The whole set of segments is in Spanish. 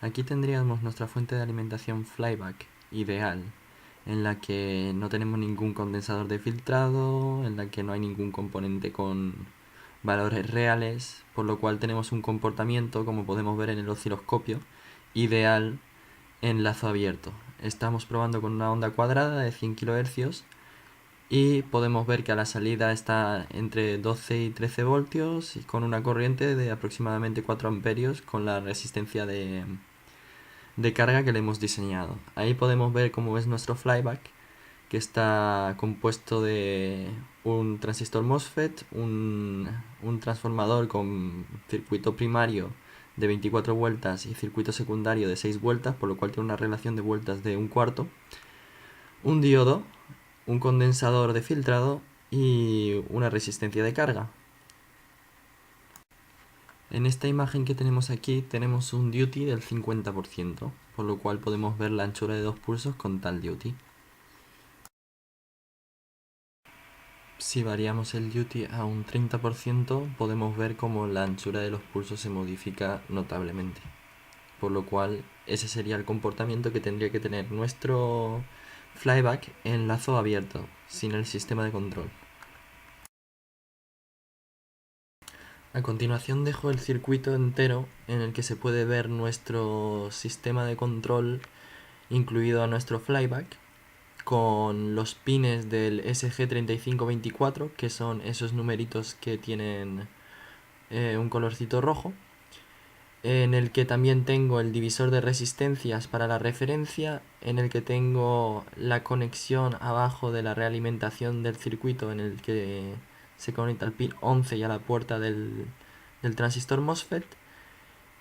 Aquí tendríamos nuestra fuente de alimentación flyback ideal, en la que no tenemos ningún condensador de filtrado, en la que no hay ningún componente con valores reales, por lo cual tenemos un comportamiento, como podemos ver en el osciloscopio, ideal en lazo abierto. Estamos probando con una onda cuadrada de 100 kHz y podemos ver que a la salida está entre 12 y 13 voltios y con una corriente de aproximadamente 4 amperios con la resistencia de carga que le hemos diseñado. Ahí podemos ver cómo es nuestro flyback, que está compuesto de un transistor MOSFET, un transformador con circuito primario de 24 vueltas y circuito secundario de 6 vueltas, por lo cual tiene una relación de vueltas de un cuarto, un diodo, un condensador de filtrado y una resistencia de carga. En esta imagen que tenemos aquí tenemos un duty del 50%, por lo cual podemos ver la anchura de 2 pulsos con tal duty. Si variamos el duty a un 30%, podemos ver cómo la anchura de los pulsos se modifica notablemente. Por lo cual, ese sería el comportamiento que tendría que tener nuestro flyback en lazo abierto, sin el sistema de control. A continuación dejo el circuito entero en el que se puede ver nuestro sistema de control incluido a nuestro flyback, con los pines del SG3524, que son esos numeritos que tienen un colorcito rojo, en el que también tengo el divisor de resistencias para la referencia, en el que tengo la conexión abajo de la realimentación del circuito, en el que se conecta el pin 11 y a la puerta del transistor MOSFET,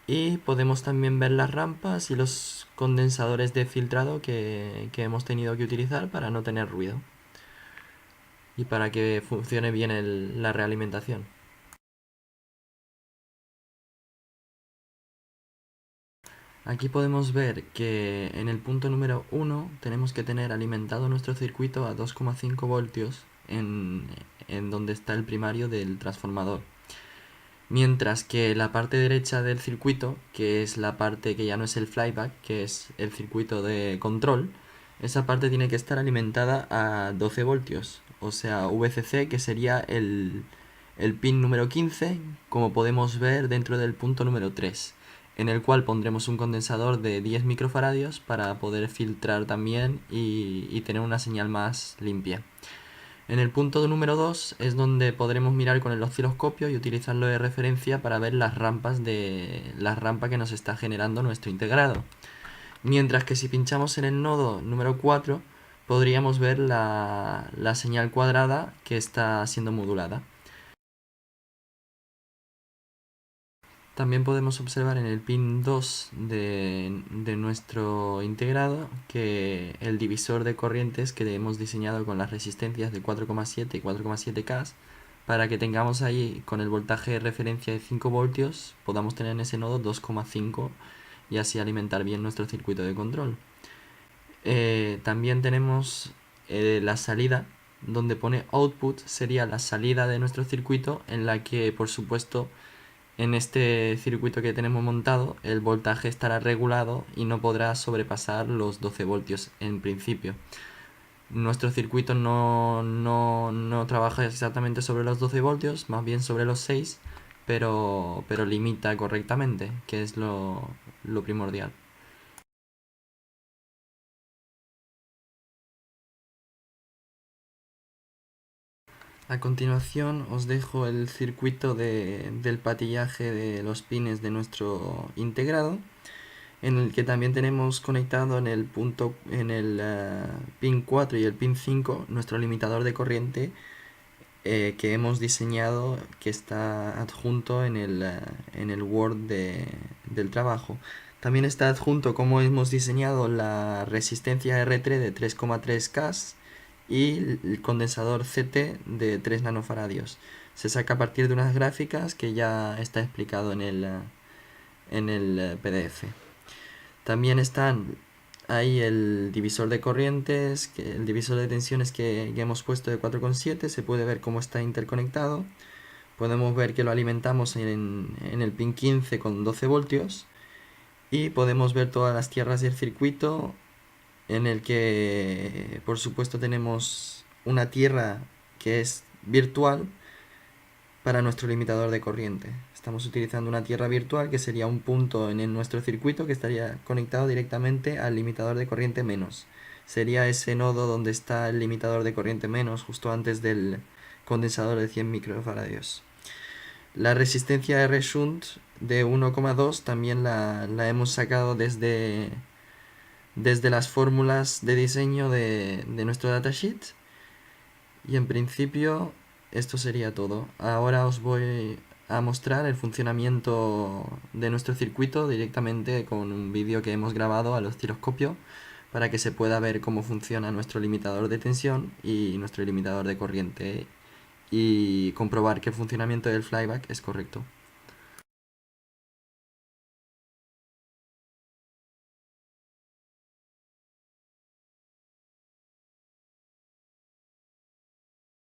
y podemos también ver las rampas y los condensadores de filtrado que hemos tenido que utilizar para no tener ruido y para que funcione bien la realimentación. Aquí podemos ver que en el punto número 1 tenemos que tener alimentado nuestro circuito a 2,5 voltios en donde está el primario del transformador. Mientras que la parte derecha del circuito, que es la parte que ya no es el flyback, que es el circuito de control, esa parte tiene que estar alimentada a 12 voltios, o sea, VCC, que sería el pin número 15, como podemos ver dentro del punto número 3, en el cual pondremos un condensador de 10 microfaradios para poder filtrar también y tener una señal más limpia. En el punto número 2 es donde podremos mirar con el osciloscopio y utilizarlo de referencia para ver las rampas que nos está generando nuestro integrado. Mientras que si pinchamos en el nodo número 4 podríamos ver la señal cuadrada que está siendo modulada. También podemos observar en el pin 2 de nuestro integrado que el divisor de corrientes que hemos diseñado con las resistencias de 4,7 y 4,7K, para que tengamos ahí con el voltaje de referencia de 5 voltios, podamos tener en ese nodo 2,5 y así alimentar bien nuestro circuito de control. También tenemos la salida, donde pone output, sería la salida de nuestro circuito, en la que por supuesto en este circuito que tenemos montado el voltaje estará regulado y no podrá sobrepasar los 12 voltios en principio. Nuestro circuito no trabaja exactamente sobre los 12 voltios, más bien sobre los 6, pero limita correctamente, que es lo primordial. A continuación os dejo el circuito del patillaje de los pines de nuestro integrado, en el que también tenemos conectado en el pin 4 y el pin 5 nuestro limitador de corriente que hemos diseñado, que está adjunto en el Word del trabajo. También está adjunto como hemos diseñado la resistencia R3 de 3,3K y el condensador CT de 3 nanofaradios. Se saca a partir de unas gráficas que ya está explicado en el PDF. También están ahí el divisor de corrientes, el divisor de tensiones que hemos puesto de 4,7, se puede ver cómo está interconectado. Podemos ver que lo alimentamos en el pin 15 con 12 voltios Y podemos ver todas las tierras del circuito, en el que por supuesto tenemos una tierra que es virtual para nuestro limitador de corriente. Estamos utilizando una tierra virtual que sería un punto en nuestro circuito que estaría conectado directamente al limitador de corriente menos. Sería ese nodo donde está el limitador de corriente menos, justo antes del condensador de 100 microfarads. La resistencia R shunt de 1,2 también la hemos sacado desde las fórmulas de diseño de nuestro datasheet. Y en principio esto sería todo. Ahora os voy a mostrar el funcionamiento de nuestro circuito directamente con un vídeo que hemos grabado al osciloscopio para que se pueda ver cómo funciona nuestro limitador de tensión y nuestro limitador de corriente y comprobar que el funcionamiento del flyback es correcto.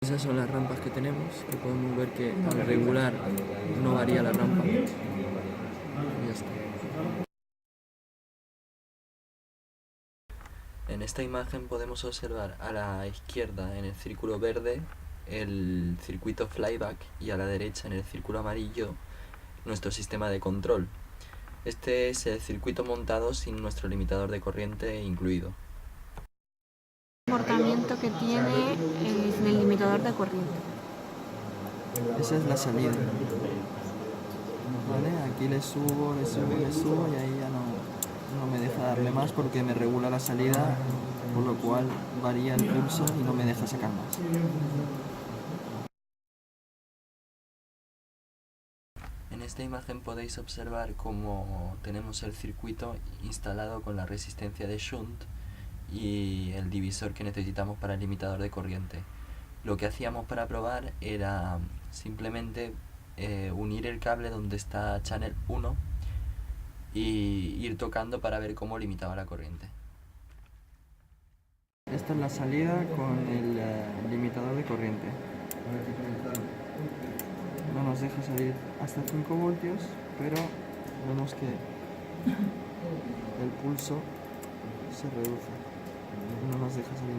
Esas son las rampas que tenemos, que podemos ver que al regular no varía la rampa. Y ya está. En esta imagen podemos observar a la izquierda en el círculo verde el circuito flyback y a la derecha en el círculo amarillo nuestro sistema de control. Este es el circuito montado sin nuestro limitador de corriente incluido. Comportamiento que tiene el limitador de corriente. Esa es la salida. ¿Vale? Aquí le subo y ahí ya no me deja darle más porque me regula la salida, por lo cual varía el pulso y no me deja sacar más. En esta imagen podéis observar cómo tenemos el circuito instalado con la resistencia de shunt y el divisor que necesitamos para el limitador de corriente. Lo que hacíamos para probar era simplemente unir el cable donde está channel 1 y ir tocando para ver cómo limitaba la corriente. Esta es la salida con el limitador de corriente. No nos deja salir hasta 5 voltios, pero vemos que el pulso se reduce. No nos deja salir